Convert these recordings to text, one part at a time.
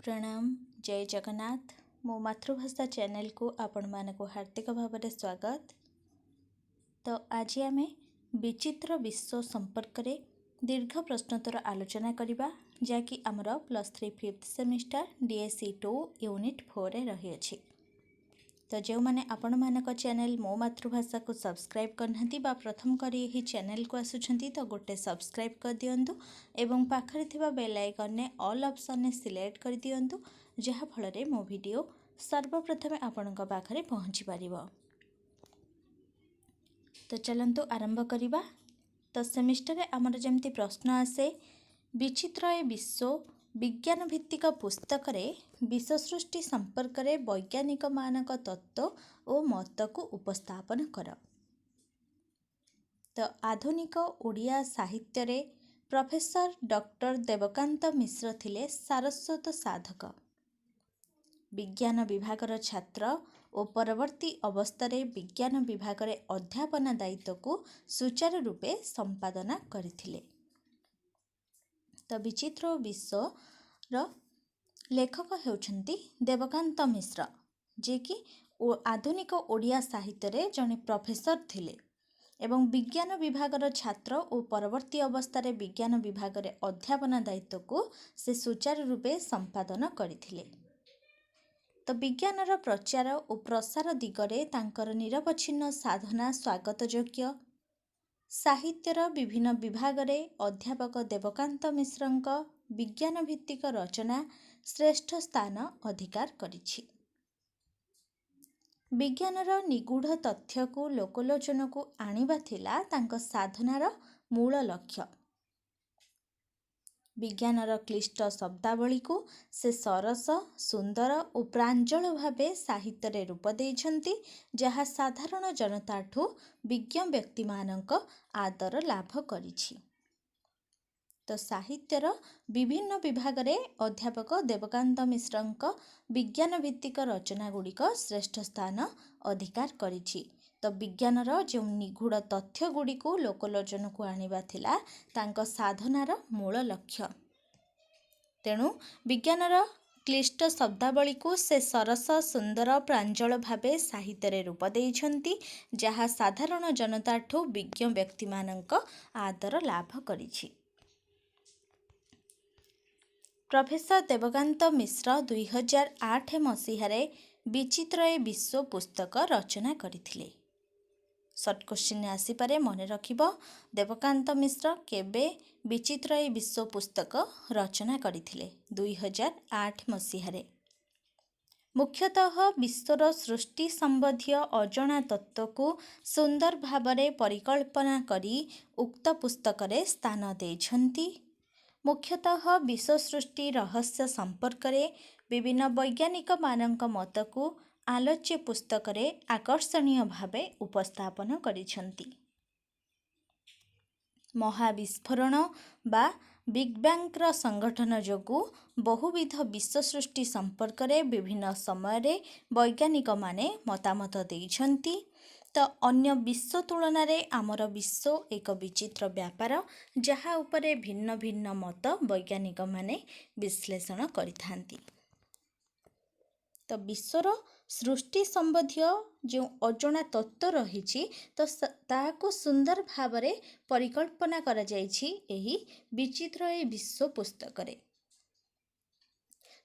प्रणाम जय जगन्नाथ मो मातृभाषा चैनल को आपण मानक हार्दिक भाव स्वागत। तो आज आम विचित्र विश्व संपर्क रे दीर्घ प्रश्नोत्तर आलोचना करबा जहाँकि आमर +3 5th सेमिस्टर DSE 2 यूनिट 4 रे रही अछि। तो जो मैंने आपण मानक चैनल मो मातृभाषा को सब्सक्राइब करना बा प्रथम करी यही चैनल को आसुछंती तो गोटे सब्सक्राइब कर दियंतु एवं पाखरे थिबा बेल आइकन ने ऑल ऑप्शन ने सिलेक्ट कर दियंतु जहा फल रे मो वीडियो सर्वप्रथमे आपणक पाखरे पहुंची पारिबो। तो चलंतु आरंभ करिबा। तो सेमिस्टर रे हमर जेमती प्रश्न आसे विचित्र ए विश्व विज्ञान भित्तिक पुस्तक रे विश्व सृष्टि संपर्क रे वैज्ञानिक मानक तत्व और मत को उपस्थापन कर। तो आधुनिक ओडिया साहित्य रे प्रोफेसर डॉक्टर देवकांत मिश्र थिले सारस्वत साधक। विज्ञान विभागर छात्र और परवर्ती अवस्था विज्ञान विभाग रे अध्यापन दायित्व को सुचारू रूपे संपादना करथिले। तो विचित्र विश्व रो लेखक हेउछंती देवकांत मिश्र जे कि आधुनिक ओडिया साहित्य रे जने प्रोफेसर थिले एवं विज्ञान विभागर छात्र और परवर्ती अवस्था विज्ञान विभाग रे अध्यापन दायित्व को से सुचारू रूपे संपादन करथिले। तो विज्ञानर प्रचार और प्रसार दिगरे तांकर निरवच्छिन्न साधना स्वागत योग्य। साहित्यर विभिन्न विभाग रे अध्यापक देवकांत मिश्रंक विज्ञान भित्तिक रचना श्रेष्ठ स्थान अधिकार करिछि। विज्ञानर निगूढ़ तथ्य को लोकलोचन को आनिबा थिला तांक साधनार मूल लक्ष्य। विज्ञानर क्लिष्ट शब्दावली को से सरस सुंदर और प्रांजल भावे साहित्य रे रूप देइछंती जहा साधारण जनताठू विज्ञ व्यक्ति मानक आदर लाभ करिछि। तो साहित्यर विभिन्न विभाग रे अध्यापक देवकांत मिश्रंक विज्ञान भित्तिक रचना गुड़िक श्रेष्ठ स्थान अधिकार करिछि। तो विज्ञानर जो निगूढ़ तथ्य गुड़ी को लोकलोचन को आनिबा थिला तांक साधनार मूल लक्ष्य। तेणु विज्ञानर क्लिष्ट शब्दावली को से सरस सुंदर प्रांजल भावे साहित्य रे रूप देइछंती जहा साधारण जनताठू विज्ञ व्यक्ति मानक आदर लाभ करिछि। प्रोफेसर देवकांत मिश्र 2008 मसीह विचित्र ए विश्व पुस्तक रचना करथिले। सर्ट क्वेश्चन आसीपारे मन रखिब देवकांत मिश्र केबे विचित्र ए विश्व पुस्तक रचना करथिले 2008 मसीह। मुख्यतः विश्वर सृष्टि संबंधी अजଣା तत्व को सुंदर भावरे परिकल्पना करी उक्त पुस्तक रे स्थान देइछंती। मुख्यतः विश्व सृष्टि रहस्य संपर्क रे विभिन्न वैज्ञानिक मानक मत को आलोच्य पुस्तक रे आकर्षणीय भावे उपस्थापन करिछंती। महाविस्फोरण बा बिग बैंग र संगठन जोगु बहुविध विश्व सृष्टि संपर्क रे विभिन्न समय रे वैज्ञानिक माने मतामत देइछंती। तो अन्य विश्व तुलन रे आमर विश्व एक विचित्र व्यापार जहा उपरे भिन्न भिन्न मत वैज्ञानिक माने विश्लेषण करिथांती। तो विश्वर सृष्टि संबंधी जो अजଣା तत्व रही तो ताहाको सुंदर भावरे परिकल्पना करा जायछि एही विचित्र ए विश्व पुस्तक रे।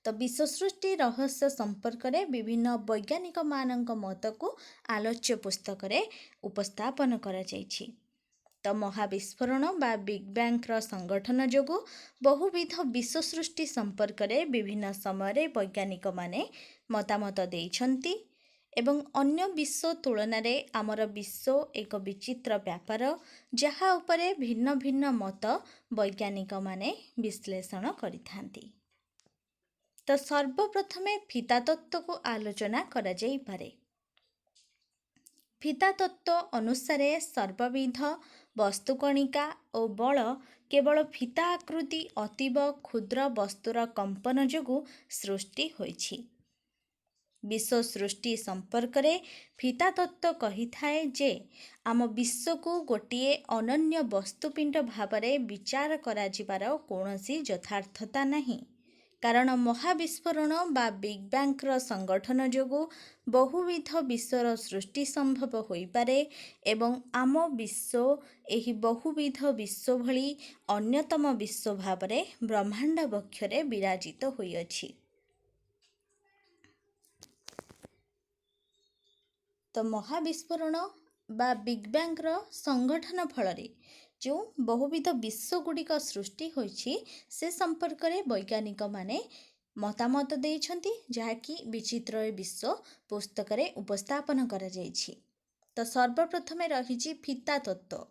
तो विश्व सृष्टि रहस्य संपर्क रे विभिन्न वैज्ञानिक मानक मत को आलोच्य पुस्तक रे उपस्थापन करा जायछि। तो महाविस्फोरण बा बिग बैंग र संगठन जोगु बहुविध विश्व सृष्टि संपर्क रे विभिन्न समय रे वैज्ञानिक माने मतामत देइछंती एवं अन्य विश्व तुलन रे आमर विश्व एक विचित्र व्यापार जहा उपरे भिन्न भिन्न मत वैज्ञानिक माने विश्लेषण करिथांती। तो सर्वप्रथमे फीता तत्व को आलोचना करा जाई पारे। फीता तत्व अनुसार सर्वविध वस्तुकणिका और बल केवल फीता आकृति अतीव क्षुद्र वस्तुर कंपन जोगु सृष्टि होइछि। विश्व सृष्टि संपर्क रे फीता तत्व कही थाए जे आम विश्व को गोटिए अनन्य वस्तुपिंड भावरे विचार करा जिबार कोनोसी यथार्थता नहीं କାରଣ ମହାବିସ୍ଫୋରଣ ବା ବିଗ୍ ବ୍ୟାଙ୍ଗର ସଂଗଠନ ଯୋଗୁଁ ବହୁବିଧ ବିଶ୍ୱର ସୃଷ୍ଟି ସମ୍ଭବ ହୋଇପାରେ ଏବଂ ଆମ ବିଶ୍ୱ ଏହି ବହୁବିଧ ବିଶ୍ୱ ଭଳି ଅନ୍ୟତମ ବିଶ୍ୱ ଭାବରେ ବ୍ରହ୍ମାଣ୍ଡ ବକ୍ଷରେ ବିରାଜିତ ହୋଇଅଛି। ତ ମହାବିସ୍ଫୋରଣ ବା ବିଗ୍ ବ୍ୟାଙ୍ଗର ସଂଗଠନ ଫଳରେ ଯେଉଁ ବହୁବିଧ ବିଶ୍ୱଗୁଡ଼ିକ ସୃଷ୍ଟି ହୋଇଛି ସେ ସମ୍ପର୍କରେ ବୈଜ୍ଞାନିକମାନେ ମତାମତ ଦେଇଛନ୍ତି, ଯାହାକି ବିଚିତ୍ର ବିଶ୍ୱ ପୁସ୍ତକରେ ଉପସ୍ଥାପନ କରାଯାଇଛି। ତ ସର୍ବପ୍ରଥମେ ରହିଛି ଫିତା ତତ୍ତ୍ୱ।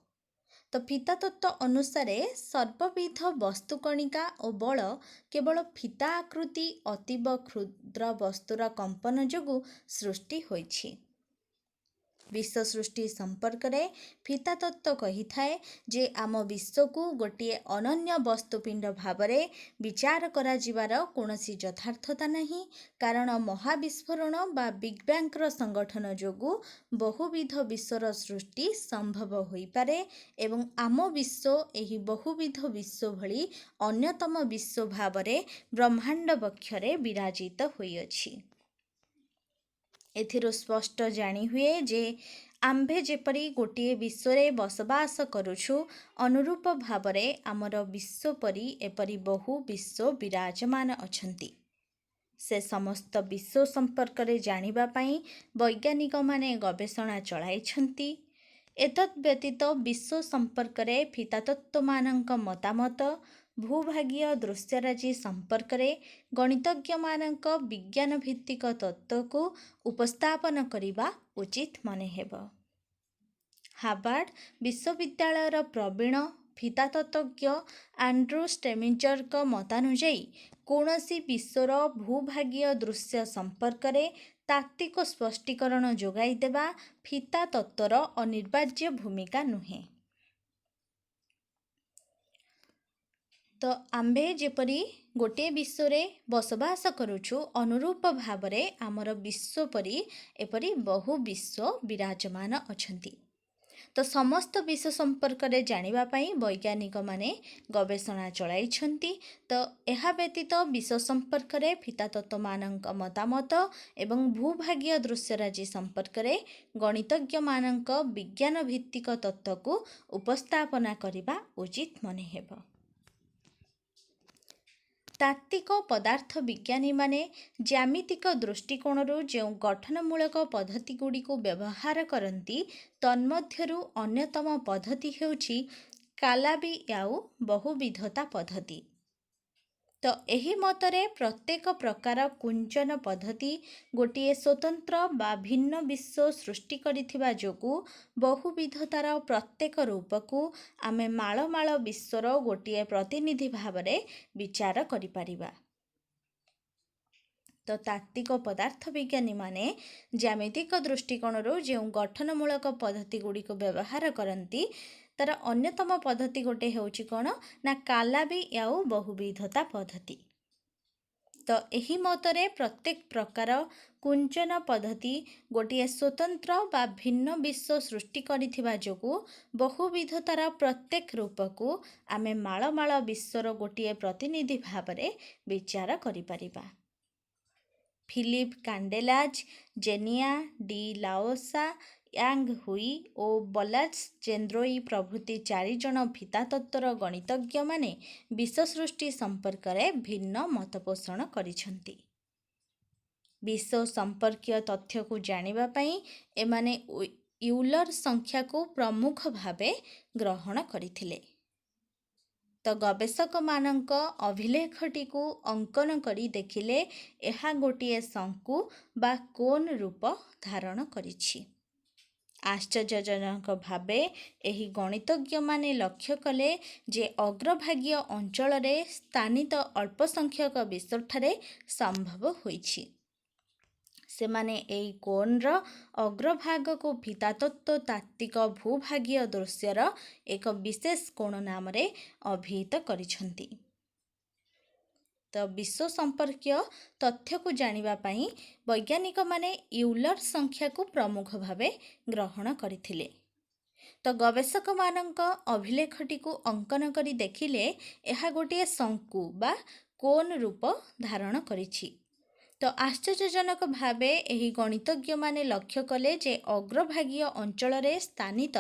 ତ ଫିତା ତତ୍ତ୍ୱ ଅନୁସାରେ ସର୍ବବିଧ ବସ୍ତୁକଣିକା ଓ ବଳ କେବଳ ଫିତା ଆକୃତି ଅତୀବ କ୍ଷୁଦ୍ର ବସ୍ତୁର କମ୍ପନ ଯୋଗୁଁ ସୃଷ୍ଟି ହୋଇଛି। ବିଶ୍ୱ ସୃଷ୍ଟି ସମ୍ପର୍କରେ ଫିତା ତତ୍ତ୍ୱ କହିଥାଏ ଯେ ଆମ ବିଶ୍ୱକୁ ଗୋଟିଏ ଅନନ୍ୟ ବସ୍ତୁପିଣ୍ଡ ଭାବରେ ବିଚାର କରାଯିବାର କୌଣସି ଯଥାର୍ଥତା ନାହିଁ, କାରଣ ମହାବିସ୍ଫୋରଣ ବା ବିଗ୍ ବ୍ୟାଙ୍ଗର ସଂଗଠନ ଯୋଗୁଁ ବହୁବିଧ ବିଶ୍ୱର ସୃଷ୍ଟି ସମ୍ଭବ ହୋଇପାରେ ଏବଂ ଆମ ବିଶ୍ୱ ଏହି ବହୁବିଧ ବିଶ୍ୱ ଭଳି ଅନ୍ୟତମ ବିଶ୍ୱ ଭାବରେ ବ୍ରହ୍ମାଣ୍ଡ ବକ୍ଷରେ ବିରାଜିତ ହୋଇଅଛି। ଏଥିରୁ ସ୍ପଷ୍ଟ ଜାଣିହୁଏ ଯେ ଆମ୍ଭେ ଯେପରି ଗୋଟିଏ ବିଶ୍ୱରେ ବସବାସ କରୁଛୁ, ଅନୁରୂପ ଭାବରେ ଆମର ବିଶ୍ୱ ପରି ଏପରି ବହୁ ବିଶ୍ୱ ବିରାଜମାନ ଅଛନ୍ତି। ସେ ସମସ୍ତ ବିଶ୍ୱ ସମ୍ପର୍କରେ ଜାଣିବା ପାଇଁ ବୈଜ୍ଞାନିକମାନେ ଗବେଷଣା ଚଳାଇଛନ୍ତି। ଏତଦ୍ ବ୍ୟତୀତ ବିଶ୍ୱ ସମ୍ପର୍କରେ ଫିତାତତ୍ତ୍ୱମାନଙ୍କ ମତାମତ, ଭୂଭାଗୀୟ ଦୃଶ୍ୟରାଜି ସମ୍ପର୍କରେ ଗଣିତଜ୍ଞମାନଙ୍କ ବିଜ୍ଞାନଭିତ୍ତିକ ତତ୍ତ୍ୱକୁ ଉପସ୍ଥାପନ କରିବା ଉଚିତ ମନେହେବ। ହାର୍ଭାର୍ଡ ବିଶ୍ୱବିଦ୍ୟାଳୟର ପ୍ରବୀଣ ଫିତାତତ୍ତ୍ୱଜ୍ଞ ଆଣ୍ଡ୍ରୁ ଷ୍ଟେମିଞ୍ଜରଙ୍କ ମତାନୁଯାୟୀ କୌଣସି ବିଶ୍ୱର ଭୂଭାଗୀୟ ଦୃଶ୍ୟ ସମ୍ପର୍କରେ ତାତ୍ତ୍ୱିକ ସ୍ପଷ୍ଟୀକରଣ ଯୋଗାଇ ଦେବା ଫିତା ତତ୍ତ୍ୱର ଅନିବାର୍ଯ୍ୟ ଭୂମିକା ନୁହେଁ। ତ ଆମ୍ଭେ ଯେପରି ଗୋଟିଏ ବିଶ୍ୱରେ ବସବାସ କରୁଛୁ, ଅନୁରୂପ ଭାବରେ ଆମର ବିଶ୍ୱ ପରି ଏପରି ବହୁ ବିଶ୍ୱ ବିରାଜମାନ ଅଛନ୍ତି। ତ ସମସ୍ତ ବିଶ୍ୱ ସମ୍ପର୍କରେ ଜାଣିବା ପାଇଁ ବୈଜ୍ଞାନିକମାନେ ଗବେଷଣା ଚଳାଇଛନ୍ତି। ତ ଏହା ବ୍ୟତୀତ ବିଶ୍ୱ ସମ୍ପର୍କରେ ଫିତାତତ୍ତ୍ୱମାନଙ୍କ ମତାମତ ଏବଂ ଭୂଭାଗୀୟ ଦୃଶ୍ୟରାଜି ସମ୍ପର୍କରେ ଗଣିତଜ୍ଞମାନଙ୍କ ବିଜ୍ଞାନଭିତ୍ତିକ ତତ୍ତ୍ୱକୁ ଉପସ୍ଥାପନା କରିବା ଉଚିତ ମନେହେବ। ତାତ୍ତ୍ୱିକ ପଦାର୍ଥ ବିଜ୍ଞାନୀମାନେ ଜ୍ୟାମିତିକ ଦୃଷ୍ଟିକୋଣରୁ ଯେଉଁ ଗଠନମୂଳକ ପଦ୍ଧତିଗୁଡ଼ିକୁ ବ୍ୟବହାର କରନ୍ତି, ତନ୍ମଧ୍ୟରୁ ଅନ୍ୟତମ ପଦ୍ଧତି ହେଉଛି କାଲାବି-ୟାଉ ବହୁବିଧତା ପଦ୍ଧତି। ତ ଏହି ମତରେ ପ୍ରତ୍ୟେକ ପ୍ରକାର କୁଞ୍ଚନ ପଦ୍ଧତି ଗୋଟିଏ ସ୍ୱତନ୍ତ୍ର ବା ଭିନ୍ନ ବିଶ୍ୱ ସୃଷ୍ଟି କରିଥିବା ଯୋଗୁଁ ବହୁବିଧତାର ପ୍ରତ୍ୟେକ ରୂପକୁ ଆମେ ମାଳ ମାଳ ବିଶ୍ୱର ଗୋଟିଏ ପ୍ରତିନିଧି ଭାବରେ ବିଚାର କରିପାରିବା। ତ ତାତ୍ତ୍ୱିକ ପଦାର୍ଥ ବିଜ୍ଞାନୀମାନେ ଜ୍ୟାମିତିକ ଦୃଷ୍ଟିକୋଣରୁ ଯେଉଁ ଗଠନମୂଳକ ପଦ୍ଧତିଗୁଡ଼ିକୁ ବ୍ୟବହାର କରନ୍ତି, ତାର ଅନ୍ୟତମ ପଦ୍ଧତି ଗୋଟେ ହେଉଛି କ'ଣ ନା କାଲାବି-ୟାଉ ବହୁବିଧତା ପଦ୍ଧତି। ତ ଏହି ମତରେ ପ୍ରତ୍ୟେକ ପ୍ରକାର କୁଞ୍ଚନ ପଦ୍ଧତି ଗୋଟିଏ ସ୍ୱତନ୍ତ୍ର ବା ଭିନ୍ନ ବିଶ୍ୱ ସୃଷ୍ଟି କରିଥିବା ଯୋଗୁଁ ବହୁବିଧତାର ପ୍ରତ୍ୟେକ ରୂପକୁ ଆମେ ମାଳ ମାଳ ବିଶ୍ୱର ଗୋଟିଏ ପ୍ରତିନିଧି ଭାବରେ ବିଚାର କରିପାରିବା। ଫିଲିପ କାଣ୍ଡେଲାଜ, ଜେନିଆ ଡି ଲାଓସା, ୟାଙ୍ଗ ହୁଇ ଓ ବଲାଜ ଚେନ୍ଦ୍ରୋଇ ପ୍ରଭୃତି 4 ଜଣ ଫିତାତତ୍ତ୍ୱର ଗଣିତଜ୍ଞମାନେ ବିଶ୍ୱ ସୃଷ୍ଟି ସମ୍ପର୍କରେ ଭିନ୍ନ ମତ ପୋଷଣ କରିଛନ୍ତି। ବିଶ୍ୱ ସମ୍ପର୍କୀୟ ତଥ୍ୟକୁ ଜାଣିବା ପାଇଁ ଏମାନେ ୟୁଲର ସଂଖ୍ୟାକୁ ପ୍ରମୁଖ ଭାବେ ଗ୍ରହଣ କରିଥିଲେ। ତ ଗବେଷକମାନଙ୍କ ଅଭିଲେଖଟିକୁ ଅଙ୍କନ କରି ଦେଖିଲେ ଏହା ଗୋଟିଏ ଶଙ୍କୁ ବା କୋନ୍ ରୂପ ଧାରଣ କରିଛି। ଆଶ୍ଚର୍ଯ୍ୟଜନକ ଭାବେ ଏହି ଗଣିତଜ୍ଞମାନେ ଲକ୍ଷ୍ୟ କଲେ ଯେ ଅଗ୍ରଭାଗୀୟ ଅଞ୍ଚଳରେ ସ୍ଥାନିତ ଅଳ୍ପ ସଂଖ୍ୟକ ବିଶ୍ୱଠାରେ ସମ୍ଭବ ହୋଇଛି। ସେମାନେ ଏହି କୋନ୍ର ଅଗ୍ରଭାଗକୁ ଫିତାତତ୍ତ୍ୱ ତାତ୍ତ୍ୱିକ ଭୂଭାଗୀୟ ଦୃଶ୍ୟର ଏକ ବିଶେଷ କୋଣ ନାମରେ ଅଭିହିତ କରିଛନ୍ତି। ତ ବିଶ୍ୱ ସମ୍ପର୍କୀୟ ତଥ୍ୟକୁ ଜାଣିବା ପାଇଁ ବୈଜ୍ଞାନିକମାନେ ୟୁଲର ସଂଖ୍ୟାକୁ ପ୍ରମୁଖ ଭାବେ ଗ୍ରହଣ କରିଥିଲେ। ତ ଗବେଷକମାନଙ୍କ ଅଭିଲେଖଟିକୁ ଅଙ୍କନ କରି ଦେଖିଲେ ଏହା ଗୋଟିଏ ଶଙ୍କୁ ବା କୋନ୍ ରୂପ ଧାରଣ କରିଛି। ତ ଆଶ୍ଚର୍ଯ୍ୟଜନକ ଭାବେ ଏହି ଗଣିତଜ୍ଞମାନେ ଲକ୍ଷ୍ୟ କଲେ ଯେ ଅଗ୍ରଭାଗୀୟ ଅଞ୍ଚଳରେ ସ୍ଥାନିତ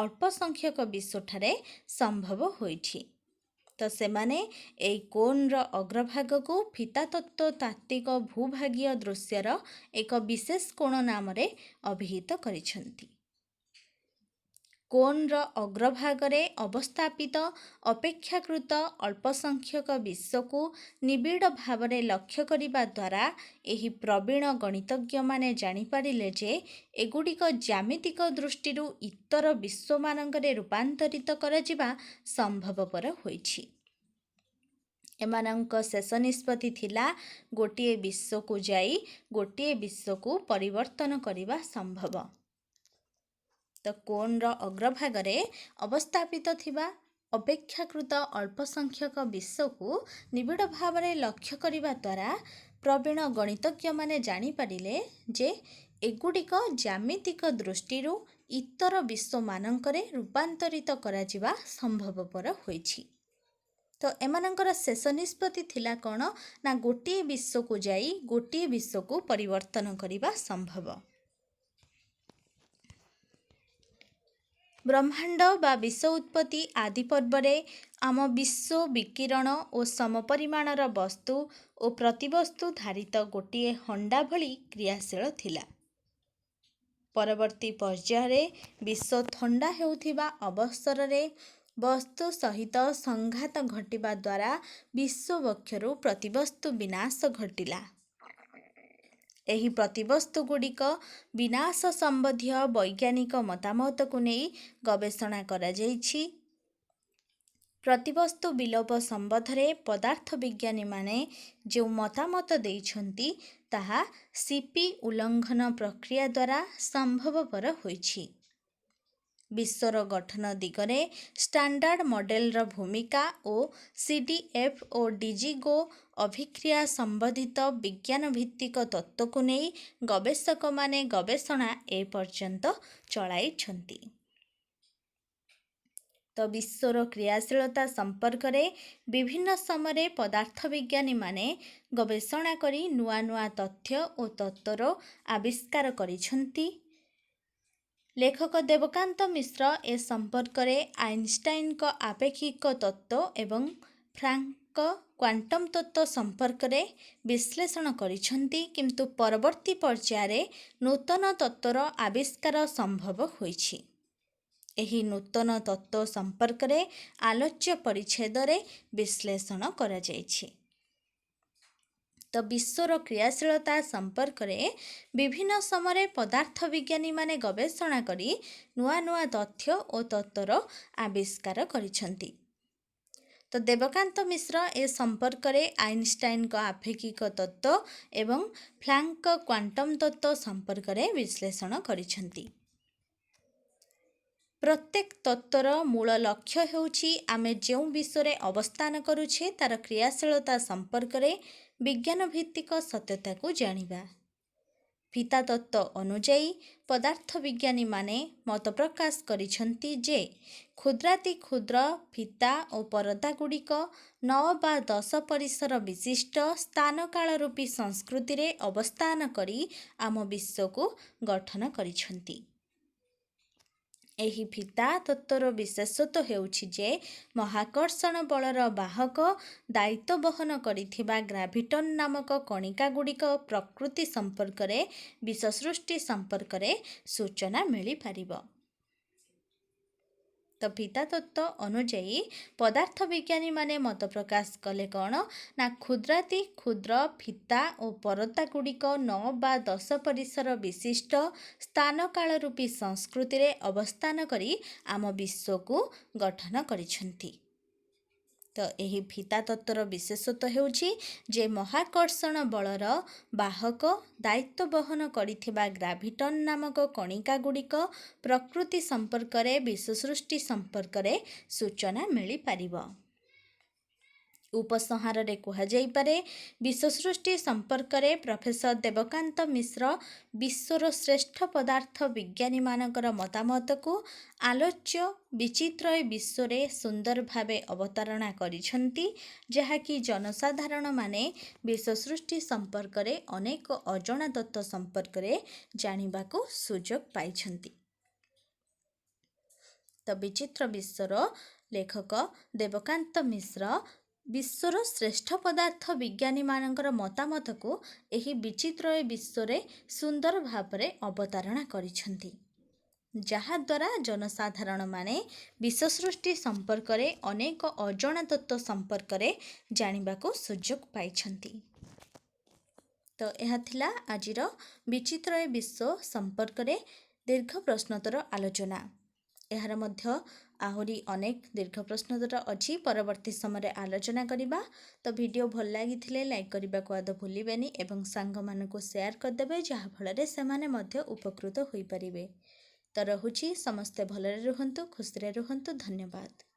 ଅଳ୍ପ ସଂଖ୍ୟକ ବିଶ୍ୱଠାରେ ସମ୍ଭବ ହୋଇଛି। ତ ସେମାନେ ଏହି କୋନ୍ର ଅଗ୍ରଭାଗକୁ ଫିତାତତ୍ତ୍ୱତାତ୍ତ୍ୱିକ ଭୂଭାଗୀୟ ଦୃଶ୍ୟର ଏକ ବିଶେଷ କୋଣ ନାମରେ ଅଭିହିତ କରିଛନ୍ତି। କୋନ୍ର ଅଗ୍ରଭାଗରେ ଅବସ୍ଥାପିତ ଅପେକ୍ଷାକୃତ ଅଳ୍ପ ସଂଖ୍ୟକ ବିଶ୍ୱକୁ ନିବିଡ଼ ଭାବରେ ଲକ୍ଷ୍ୟ କରିବା ଦ୍ୱାରା ଏହି ପ୍ରବୀଣ ଗଣିତଜ୍ଞମାନେ ଜାଣିପାରିଲେ ଯେ ଏଗୁଡ଼ିକ ଜ୍ୟାମିତିକ ଦୃଷ୍ଟିରୁ ଇତର ବିଶ୍ୱମାନଙ୍କରେ ରୂପାନ୍ତରିତ କରାଯିବା ସମ୍ଭବପର ହୋଇଛି। ଏମାନଙ୍କ ଶେଷ ନିଷ୍ପତ୍ତି ଥିଲା ଗୋଟିଏ ବିଶ୍ୱକୁ ଯାଇ ଗୋଟିଏ ବିଶ୍ୱକୁ ପରିବର୍ତ୍ତନ କରିବା ସମ୍ଭବ। ତ କୋନ୍ର ଅଗ୍ରଭାଗରେ ଅବସ୍ଥାପିତ ଥିବା ଅପେକ୍ଷାକୃତ ଅଳ୍ପ ସଂଖ୍ୟକ ବିଶ୍ୱକୁ ନିବିଡ଼ ଭାବରେ ଲକ୍ଷ୍ୟ କରିବା ଦ୍ୱାରା ପ୍ରବୀଣ ଗଣିତଜ୍ଞମାନେ ଜାଣିପାରିଲେ ଯେ ଏଗୁଡ଼ିକ ଜ୍ୟାମିତିକ ଦୃଷ୍ଟିରୁ ଇତର ବିଶ୍ୱମାନଙ୍କରେ ରୂପାନ୍ତରିତ କରାଯିବା ସମ୍ଭବପର ହୋଇଛି। ତ ଏମାନଙ୍କର ଶେଷ ନିଷ୍ପତ୍ତି ଥିଲା କ'ଣ ନା ଗୋଟିଏ ବିଶ୍ୱକୁ ଯାଇ ଗୋଟିଏ ବିଶ୍ୱକୁ ପରିବର୍ତ୍ତନ କରିବା ସମ୍ଭବ। ବ୍ରହ୍ମାଣ୍ଡ ବା ବିଶ୍ୱ ଉତ୍ପତ୍ତି ଆଦି ପର୍ବରେ ଆମ ବିଶ୍ୱ ବିକିରଣ ଓ ସମପରିମାଣର ବସ୍ତୁ ଓ ପ୍ରତିବସ୍ତୁ ଧାରିତ ଗୋଟିଏ ହଣ୍ଡା ଭଳି କ୍ରିୟାଶୀଳ ଥିଲା। ପରବର୍ତ୍ତୀ ପର୍ଯ୍ୟାୟରେ ବିଶ୍ୱ ଥଣ୍ଡା ହେଉଥିବା ଅବସରରେ ବସ୍ତୁ ସହିତ ସଂଘାତ ଘଟିବା ଦ୍ୱାରା ବିଶ୍ୱ ବକ୍ଷରୁ ପ୍ରତିବସ୍ତୁ ବିନାଶ ଘଟିଲା। ଏହି ପ୍ରତିବସ୍ତୁଗୁଡ଼ିକ ବିନାଶ ସମ୍ବନ୍ଧୀୟ ବୈଜ୍ଞାନିକ ମତାମତକୁ ନେଇ ଗବେଷଣା କରାଯାଇଛି। ପ୍ରତିବସ୍ତୁ ବିଲୋପ ସମ୍ବନ୍ଧରେ ପଦାର୍ଥ ବିଜ୍ଞାନୀମାନେ ଯେଉଁ ମତାମତ ଦେଇଛନ୍ତି ତାହା ସିପି ଉଲ୍ଲଙ୍ଘନ ପ୍ରକ୍ରିୟା ଦ୍ୱାରା ସମ୍ଭବପର ହୋଇଛି। ବିଶ୍ୱର ଗଠନ ଦିଗରେ ଷ୍ଟାଣ୍ଡାର୍ଡ ମଡେଲର ଭୂମିକା ଓ ସିଡିଏଫ୍ ଓ ଡିଜିଗୋ ଅଭିକ୍ରିୟା ସମ୍ବନ୍ଧିତ ବିଜ୍ଞାନ ଭିତ୍ତିକ ତତ୍ତ୍ୱକୁ ନେଇ ଗବେଷକମାନେ ଗବେଷଣା ଏପର୍ଯ୍ୟନ୍ତ ଚଳାଇଛନ୍ତି। ତ ବିଶ୍ୱର କ୍ରିୟାଶୀଳତା ସମ୍ପର୍କରେ ବିଭିନ୍ନ ସମୟରେ ପଦାର୍ଥ ବିଜ୍ଞାନୀମାନେ ଗବେଷଣା କରି ନୂଆ ନୂଆ ତଥ୍ୟ ଓ ତତ୍ତ୍ୱର ଆବିଷ୍କାର କରିଛନ୍ତି। ଲେଖକ ଦେବକାନ୍ତ ମିଶ୍ର ଏ ସମ୍ପର୍କରେ ଆଇନଷ୍ଟାଇନଙ୍କ ଆପେକ୍ଷିକ ତତ୍ତ୍ୱ ଏବଂ ପ୍ଲାଙ୍କ୍ଙ୍କ କ୍ୱାଣ୍ଟମ୍ ତତ୍ତ୍ୱ ସମ୍ପର୍କରେ ବିଶ୍ଳେଷଣ କରିଛନ୍ତି, କିନ୍ତୁ ପରବର୍ତ୍ତୀ ପର୍ଯ୍ୟାୟରେ ନୂତନ ତତ୍ତ୍ୱର ଆବିଷ୍କାର ସମ୍ଭବ ହୋଇଛି। ଏହି ନୂତନ ତତ୍ତ୍ୱ ସମ୍ପର୍କରେ ଆଲୋଚ୍ୟ ପରିଚ୍ଛେଦରେ ବିଶ୍ଳେଷଣ କରାଯାଇଛି। ତ ବିଶ୍ୱର କ୍ରିୟାଶୀଳତା ସମ୍ପର୍କରେ ବିଭିନ୍ନ ସମୟରେ ପଦାର୍ଥ ବିଜ୍ଞାନୀମାନେ ଗବେଷଣା କରି ନୂଆ ନୂଆ ତଥ୍ୟ ଓ ତତ୍ତ୍ୱର ଆବିଷ୍କାର କରିଛନ୍ତି। ତ ଦେବକାନ୍ତ ମିଶ୍ର ଏ ସମ୍ପର୍କରେ ଆଇନଷ୍ଟାଇନଙ୍କ ଆପେକ୍ଷିକ ତତ୍ତ୍ୱ ଏବଂ ପ୍ଲାଙ୍କ୍ଙ୍କ କ୍ୱାଣ୍ଟମ୍ ତତ୍ତ୍ୱ ସମ୍ପର୍କରେ ବିଶ୍ଳେଷଣ କରିଛନ୍ତି। ପ୍ରତ୍ୟେକ ତତ୍ତ୍ୱର ମୂଳ ଲକ୍ଷ୍ୟ ହେଉଛି ଆମେ ଯେଉଁ ବିଶ୍ୱରେ ଅବସ୍ଥାନ କରୁଛେ ତାର କ୍ରିୟାଶୀଳତା ସମ୍ପର୍କରେ ବିଜ୍ଞାନ ଭିତ୍ତିକ ସତ୍ୟତାକୁ ଜାଣିବା। ଫିତା ତତ୍ତ୍ୱ ଅନୁଯାୟୀ ପଦାର୍ଥ ବିଜ୍ଞାନୀମାନେ ମତ ପ୍ରକାଶ କରିଛନ୍ତି ଯେ କ୍ଷୁଦ୍ରାତି କ୍ଷୁଦ୍ର ଫିତା ଓ ପରଦାଗୁଡ଼ିକ 9 ବା 10 ପରିସର ବିଶିଷ୍ଟ ସ୍ଥାନକାଳ ରୂପୀ ସଂସ୍କୃତିରେ ଅବସ୍ଥାନ କରି ଆମ ବିଶ୍ୱକୁ ଗଠନ କରିଛନ୍ତି। ଏହି ଫିତା ତତ୍ତ୍ୱର ବିଶେଷତ୍ୱ ହେଉଛି ଯେ ମହାକର୍ଷଣ ବଳର ବାହକ ଦାୟିତ୍ୱ ବହନ କରିଥିବା ଗ୍ରାଭିଟନ୍ ନାମକ କଣିକାଗୁଡ଼ିକ ପ୍ରକୃତି ସମ୍ପର୍କରେ ବିଶ୍ୱ ସୃଷ୍ଟି ସମ୍ପର୍କରେ ସୂଚନା ମିଳିପାରିବ। ତ ଫିତା ତତ୍ତ୍ୱ ଅନୁଯାୟୀ ପଦାର୍ଥ ବିଜ୍ଞାନୀମାନେ ମତ ପ୍ରକାଶ କଲେ କ'ଣ ନା କ୍ଷୁଦ୍ରାତି କ୍ଷୁଦ୍ର ଫିତା ଓ ପରଦାଗୁଡ଼ିକ 9 ବା 10 ପରିସର ବିଶିଷ୍ଟ ସ୍ଥାନକାଳ ରୂପୀ ସଂସ୍କୃତିରେ ଅବସ୍ଥାନ କରି ଆମ ବିଶ୍ୱକୁ ଗଠନ କରିଛନ୍ତି। ତ ଏହି ଫିତା ତତ୍ତ୍ୱର ବିଶେଷତ୍ୱ ହେଉଛି ଯେ ମହାକର୍ଷଣ ବଳର ବାହକ ଦାୟିତ୍ୱ ବହନ କରିଥିବା ଗ୍ରାଭିଟନ୍ ନାମକ କଣିକାଗୁଡ଼ିକ ପ୍ରକୃତି ସମ୍ପର୍କରେ ବିଶ୍ୱ ସୃଷ୍ଟି ସମ୍ପର୍କରେ ସୂଚନା ମିଳିପାରିବ। ଉପସଂହାରରେ କୁହାଯାଇପାରେ ବିଶ୍ୱସୃଷ୍ଟି ସମ୍ପର୍କରେ ପ୍ରଫେସର ଦେବକାନ୍ତ ମିଶ୍ର ବିଶ୍ୱର ଶ୍ରେଷ୍ଠ ପଦାର୍ଥ ବିଜ୍ଞାନୀମାନଙ୍କର ମତାମତକୁ ଆଲୋଚ୍ୟ ବିଚିତ୍ର ଏ ବିଶ୍ୱରେ ସୁନ୍ଦର ଭାବେ ଅବତାରଣା କରିଛନ୍ତି, ଯାହାକି ଜନସାଧାରଣମାନେ ବିଶ୍ୱସୃଷ୍ଟି ସମ୍ପର୍କରେ ଅନେକ ଅଜଣା ତତ୍ତ୍ୱ ସମ୍ପର୍କରେ ଜାଣିବାକୁ ସୁଯୋଗ ପାଇଛନ୍ତି। ତ ବିଚିତ୍ର ବିଶ୍ୱର ଲେଖକ ଦେବକାନ୍ତ ମିଶ୍ର ବିଶ୍ୱର ଶ୍ରେଷ୍ଠ ପଦାର୍ଥ ବିଜ୍ଞାନୀମାନଙ୍କର ମତାମତକୁ ଏହି ବିଚିତ୍ର ଏ ବିଶ୍ୱରେ ସୁନ୍ଦର ଭାବରେ ଅବତାରଣା କରିଛନ୍ତି, ଯାହାଦ୍ୱାରା ଜନସାଧାରଣମାନେ ବିଶ୍ୱସୃଷ୍ଟି ସମ୍ପର୍କରେ ଅନେକ ଅଜଣା ତତ୍ତ୍ୱ ସମ୍ପର୍କରେ ଜାଣିବାକୁ ସୁଯୋଗ ପାଇଛନ୍ତି। ତ ଏହା ଥିଲା ଆଜିର ବିଚିତ୍ର ଏ ବିଶ୍ୱ ସମ୍ପର୍କରେ ଦୀର୍ଘ ପ୍ରଶ୍ନୋତ୍ତର ଆଲୋଚନା। ଏହାର ମଧ୍ୟ ଆହୁରି ଅନେକ ଦୀର୍ଘ ପ୍ରଶ୍ନୋତ୍ତର ଅଛି, ପରବର୍ତ୍ତୀ ସମୟରେ ଆଲୋଚନା କରିବା। ତ ଭିଡ଼ିଓ ଭଲ ଲାଗିଥିଲେ ଲାଇକ୍ କରିବାକୁ ଆଦୌ ଭୁଲିବେନି ଏବଂ ସାଙ୍ଗମାନଙ୍କୁ ସେୟାର କରିଦେବେ, ଯାହାଫଳରେ ସେମାନେ ମଧ୍ୟ ଉପକୃତ ହୋଇପାରିବେ। ତ ରହୁଛି, ସମସ୍ତେ ଭଲରେ ରୁହନ୍ତୁ, ଖୁସିରେ ରୁହନ୍ତୁ। ଧନ୍ୟବାଦ।